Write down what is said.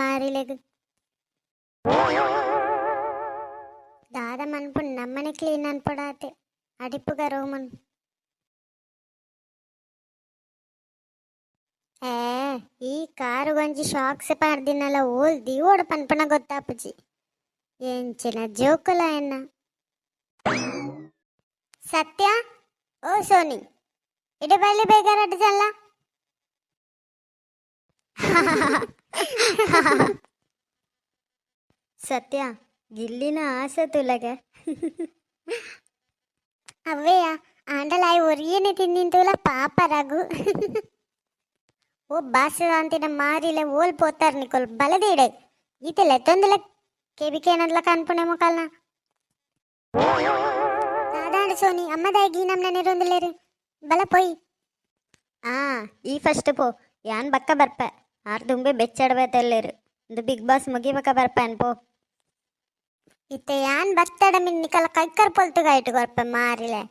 ಮಾರಿಲೆಗ್ ದಾದ ಮನ್ಪುಂಡು ನಮ್ಮನೆ clean ಅನ್ಪಡಾತೆ ಅಡಿಪುಗ Roman ಏ ಈ ಕಾರು ಗಂಜಿ ಶಾಕ್ಸ್ ಪಾಡ್ದಿನಲ್ಲ ಓಲ್ದಿ ಓಡ ಪನ್ಪನ ಗೊತ್ತಾಪುಜಿ ಎಂಚಿನ ಜೋಕುಲ ಎನ್ನ ಸತ್ಯ ಓ ಸೋನಿ ಇಡಬಲ್ಲಿ ಬೇಗ ಜಲ್ಲ ಸತ್ಯ ಗಿಲ್ಲಿನ ಆಸೆ ತುಲಗೆ ಅವ್ವೆಯ ಆಂಡಲಾಯಿ ಒರಿಯೇನೆ ತಿನ್ನಿಂತುಲ ಪಾಪ ರಘು ಓ ಬಾಸದ ಅಂತಿನ ಮಾರಿಲೆ ಓಲ್ ಪೋತಾರ ನಿಕೋಲ್ ಬಲದೇಡೆ ಈತೆಲೆ ತೊಂದಲೆ ಕೆಬಿಕೇನದ್ಲ ಕನ್ಪುಣೆ ಮುಕಲ್ನ ದಾದಾಂಡ ಸೋನಿ ಅಮ್ಮದಾಗಿ ನಮ್ನ ನೆರೊಂದಿಲ್ಲೇರು ಬಲ ಪೋಯಿ ಈ ಫಸ್ಟ್ ಪೋ ಯಾನ್ ಬಕ್ಕ ಬರ್ಪೆ ಆರ್ ದುಂಬೆ ಬೆಚ್ಚಡಬೇತೆಲ್ಲೇರು ಇದು ಬಿಗ್ ಬಾಸ್ ಮುಗಿಬೇಕ ಬರ್ಪೇನ್ ಪೋ ಇತ್ತೆ ಯಾನ್ ಬತ್ತಡ ಮಿನ್ನಿಕಲ ಕೈಕರ್ ಪೊಲ್ತುಗ ಇಟ್ಟು ಬರ್ಪೆ ಮಾರಿಲೆ